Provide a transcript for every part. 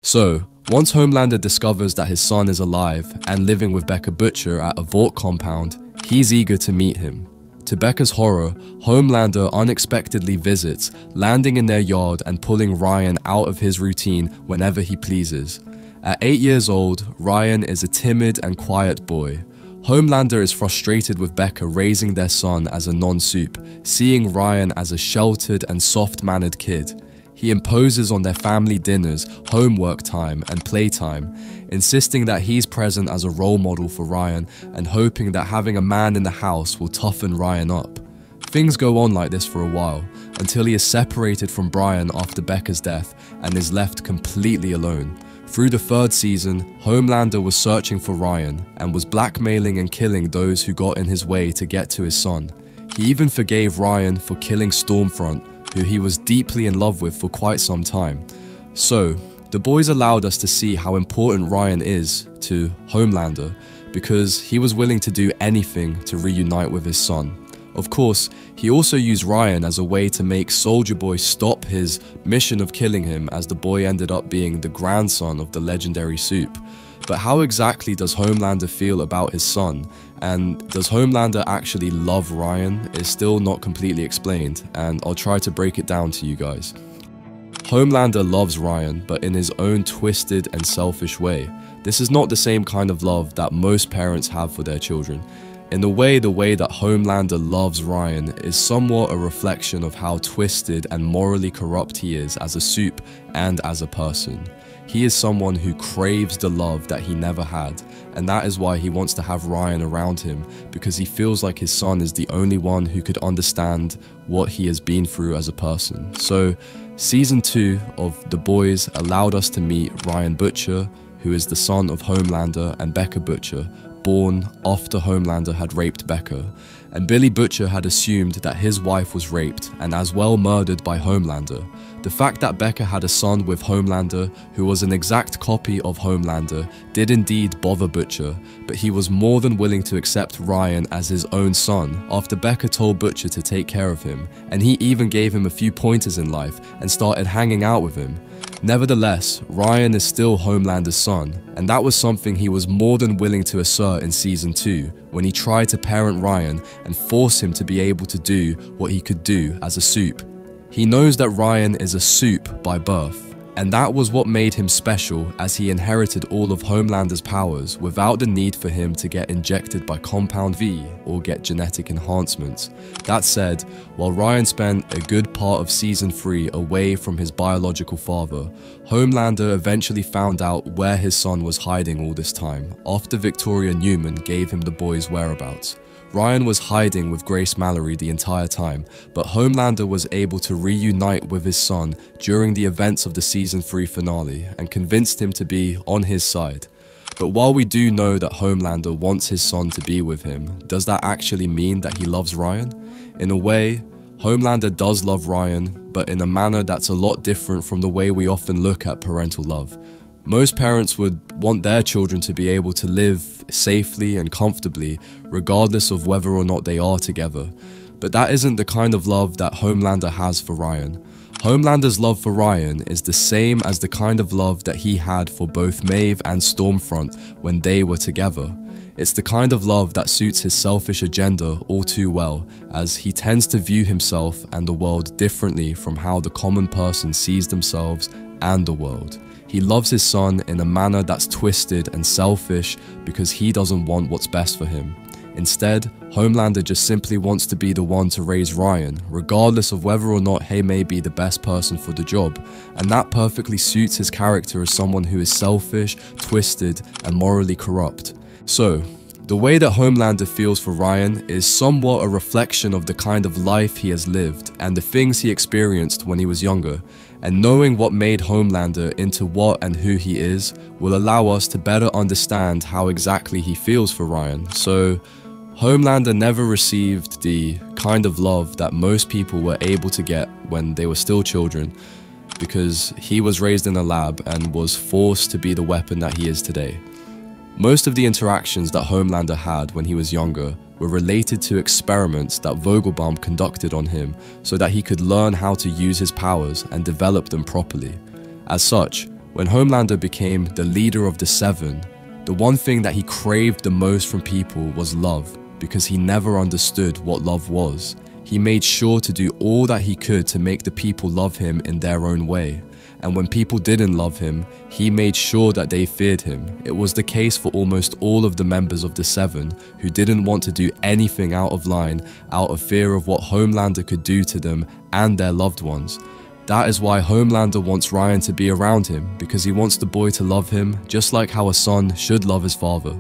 So, once Homelander discovers that his son is alive and living with Becca Butcher at a Vought compound, he's eager to meet him. To Becca's horror, Homelander unexpectedly visits, landing in their yard and pulling Ryan out of his routine whenever he pleases. At 8 years old, Ryan is a timid and quiet boy. Homelander is frustrated with Becca raising their son as a non-soup, seeing Ryan as a sheltered and soft-mannered kid. He imposes on their family dinners, homework time, and playtime, insisting that he's present as a role model for Ryan and hoping that having a man in the house will toughen Ryan up. Things go on like this for a while, until he is separated from Brian after Becca's death and is left completely alone. Through the 3rd season, Homelander was searching for Ryan and was blackmailing and killing those who got in his way to get to his son. He even forgave Ryan for killing Stormfront, who he was deeply in love with for quite some time. So, the boys allowed us to see how important Ryan is to Homelander, because he was willing to do anything to reunite with his son. Of course, he also used Ryan as a way to make Soldier Boy stop his mission of killing him, as the boy ended up being the grandson of the legendary Soup. But how exactly does Homelander feel about his son? And does Homelander actually love Ryan is still not completely explained, and I'll try to break it down to you guys. Homelander loves Ryan, but in his own twisted and selfish way. This is not the same kind of love that most parents have for their children. In a way, the way that Homelander loves Ryan is somewhat a reflection of how twisted and morally corrupt he is as a Soup and as a person. He is someone who craves the love that he never had, and that is why he wants to have Ryan around him, because he feels like his son is the only one who could understand what he has been through as a person. So, Season 2 of The Boys allowed us to meet Ryan Butcher, who is the son of Homelander and Becca Butcher, born after Homelander had raped Becca, and Billy Butcher had assumed that his wife was raped and as well murdered by Homelander. The fact that Becca had a son with Homelander, who was an exact copy of Homelander, did indeed bother Butcher, but he was more than willing to accept Ryan as his own son after Becca told Butcher to take care of him, and he even gave him a few pointers in life and started hanging out with him. Nevertheless, Ryan is still Homelander's son, and that was something he was more than willing to assert in Season 2, when he tried to parent Ryan and force him to be able to do what he could do as a Soup. He knows that Ryan is a Soup by birth, and that was what made him special, as he inherited all of Homelander's powers without the need for him to get injected by Compound V or get genetic enhancements. That said, while Ryan spent a good part of Season 3 away from his biological father, Homelander eventually found out where his son was hiding all this time, after Victoria Newman gave him the boy's whereabouts. Ryan was hiding with Grace Mallory the entire time, but Homelander was able to reunite with his son during the events of the Season 3 finale and convinced him to be on his side. But while we do know that Homelander wants his son to be with him, does that actually mean that he loves Ryan? In a way, Homelander does love Ryan, but in a manner that's a lot different from the way we often look at parental love. Most parents would want their children to be able to live safely and comfortably, regardless of whether or not they are together. But that isn't the kind of love that Homelander has for Ryan. Homelander's love for Ryan is the same as the kind of love that he had for both Maeve and Stormfront when they were together. It's the kind of love that suits his selfish agenda all too well, as he tends to view himself and the world differently from how the common person sees themselves and the world. He loves his son in a manner that's twisted and selfish because he doesn't want what's best for him. Instead, Homelander just simply wants to be the one to raise Ryan, regardless of whether or not he may be the best person for the job, and that perfectly suits his character as someone who is selfish, twisted, and morally corrupt. So, the way that Homelander feels for Ryan is somewhat a reflection of the kind of life he has lived and the things he experienced when he was younger, and knowing what made Homelander into what and who he is will allow us to better understand how exactly he feels for Ryan. So, Homelander never received the kind of love that most people were able to get when they were still children, because he was raised in a lab and was forced to be the weapon that he is today. Most of the interactions that Homelander had when he was younger were related to experiments that Vogelbaum conducted on him so that he could learn how to use his powers and develop them properly. As such, When Homelander became the leader of the Seven, the one thing that he craved the most from people was love, because he never understood what love was. He made sure to do all that he could to make the people love him in their own way. And when people didn't love him, he made sure that they feared him. It was the case for almost all of the members of the Seven, who didn't want to do anything out of line out of fear of what Homelander could do to them and their loved ones. That is why Homelander wants Ryan to be around him, because he wants the boy to love him just like how a son should love his father.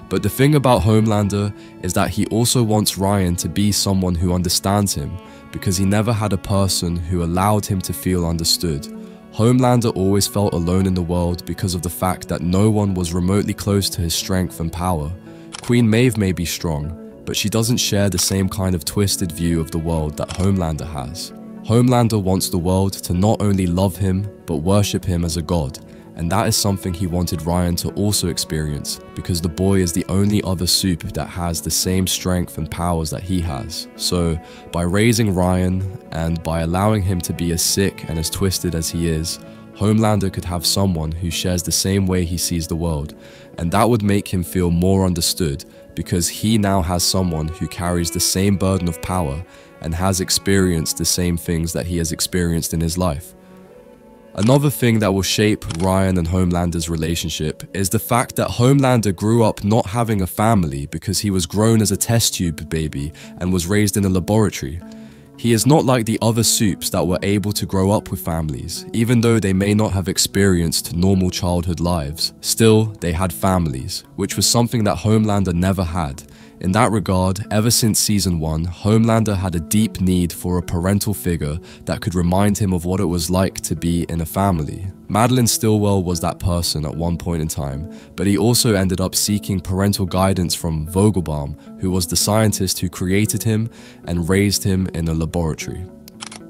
But the thing about Homelander is that he also wants Ryan to be someone who understands him, because he never had a person who allowed him to feel understood. Homelander always felt alone in the world because of the fact that no one was remotely close to his strength and power. Queen Maeve may be strong, but she doesn't share the same kind of twisted view of the world that Homelander has. Homelander wants the world to not only love him, but worship him as a god. And that is something he wanted Ryan to also experience, because the boy is the only other Supe that has the same strength and powers that he has. So, by raising Ryan, and by allowing him to be as sick and as twisted as he is, Homelander could have someone who shares the same way he sees the world, and that would make him feel more understood, because he now has someone who carries the same burden of power, and has experienced the same things that he has experienced in his life. Another thing that will shape Ryan and Homelander's relationship is the fact that Homelander grew up not having a family because he was grown as a test tube baby and was raised in a laboratory. He is not like the other Supes that were able to grow up with families, even though they may not have experienced normal childhood lives. Still, they had families, which was something that Homelander never had. In that regard, ever since Season 1, Homelander had a deep need for a parental figure that could remind him of what it was like to be in a family. Madeline Stillwell was that person at one point in time, but he also ended up seeking parental guidance from Vogelbaum, who was the scientist who created him and raised him in a laboratory.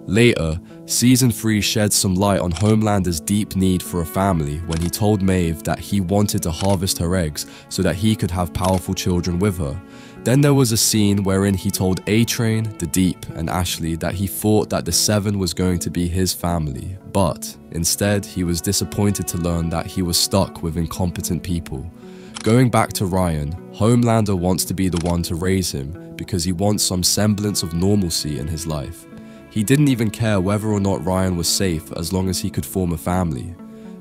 Later, Season 3 sheds some light on Homelander's deep need for a family when he told Maeve that he wanted to harvest her eggs so that he could have powerful children with her. Then there was a scene wherein he told A-Train, The Deep, and Ashley that he thought that the Seven was going to be his family, but instead he was disappointed to learn that he was stuck with incompetent people. Going back to Ryan, Homelander wants to be the one to raise him because he wants some semblance of normalcy in his life. He didn't even care whether or not Ryan was safe as long as he could form a family.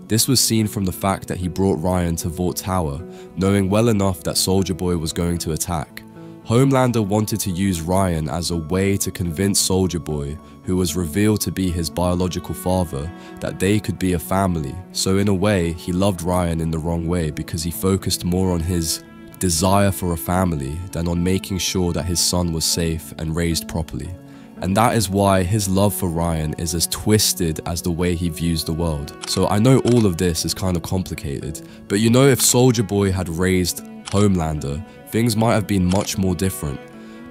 This was seen from the fact that he brought Ryan to Vought Tower, knowing well enough that Soldier Boy was going to attack. Homelander wanted to use Ryan as a way to convince Soldier Boy, who was revealed to be his biological father, that they could be a family. So in a way, he loved Ryan in the wrong way because he focused more on his desire for a family than on making sure that his son was safe and raised properly. And that is why his love for Ryan is as twisted as the way he views the world. So I know all of this is kind of complicated, but you know, if Soldier Boy had raised Homelander, things might have been much more different.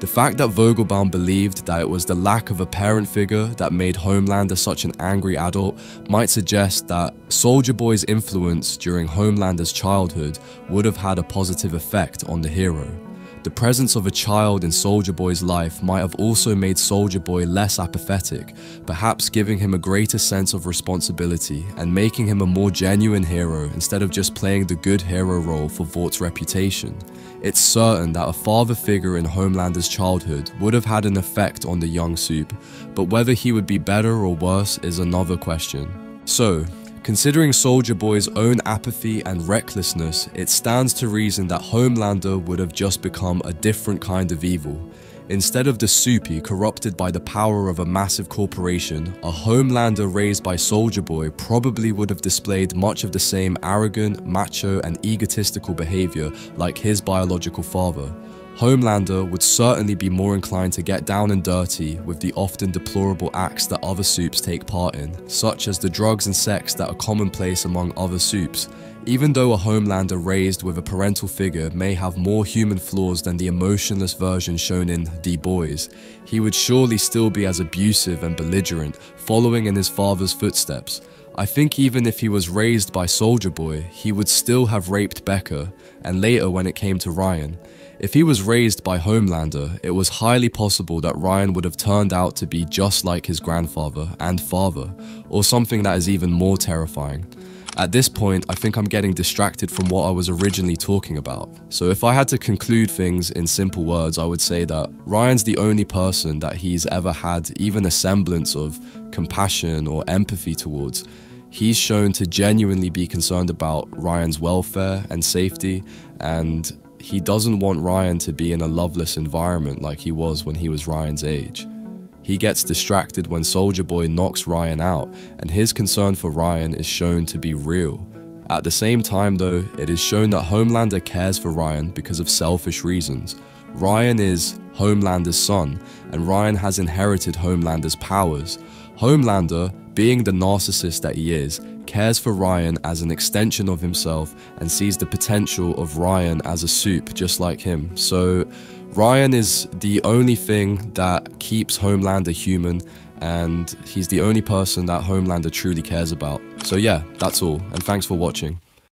The fact that Vogelbaum believed that it was the lack of a parent figure that made Homelander such an angry adult might suggest that Soldier Boy's influence during Homelander's childhood would have had a positive effect on the hero. The presence of a child in Soldier Boy's life might have also made Soldier Boy less apathetic, perhaps giving him a greater sense of responsibility and making him a more genuine hero instead of just playing the good hero role for Vaught's reputation. It's certain that a father figure in Homelander's childhood would have had an effect on the young Supe, but whether he would be better or worse is another question. So, considering Soldier Boy's own apathy and recklessness, it stands to reason that Homelander would have just become a different kind of evil. Instead of the Supey corrupted by the power of a massive corporation, a Homelander raised by Soldier Boy probably would have displayed much of the same arrogant, macho, and egotistical behavior like his biological father. Homelander would certainly be more inclined to get down and dirty with the often deplorable acts that other Supes take part in, such as the drugs and sex that are commonplace among other Supes. Even though a Homelander raised with a parental figure may have more human flaws than the emotionless version shown in The Boys, he would surely still be as abusive and belligerent, following in his father's footsteps. I think even if he was raised by Soldier Boy, he would still have raped Becca, and later when it came to Ryan. If he was raised by Homelander, it was highly possible that Ryan would have turned out to be just like his grandfather and father, or something that is even more terrifying. At this point, I think I'm getting distracted from what I was originally talking about. So if I had to conclude things in simple words, I would say that Ryan's the only person that he's ever had even a semblance of compassion or empathy towards. He's shown to genuinely be concerned about Ryan's welfare and safety, and he doesn't want Ryan to be in a loveless environment like he was when he was Ryan's age. He gets distracted when Soldier Boy knocks Ryan out, and his concern for Ryan is shown to be real. At the same time though, it is shown that Homelander cares for Ryan because of selfish reasons. Ryan is Homelander's son, and Ryan has inherited Homelander's powers. Homelander, being the narcissist that he is, cares for Ryan as an extension of himself and sees the potential of Ryan as a soup just like him. So Ryan is the only thing that keeps Homelander human, and he's the only person that Homelander truly cares about. So yeah, that's all, and thanks for watching.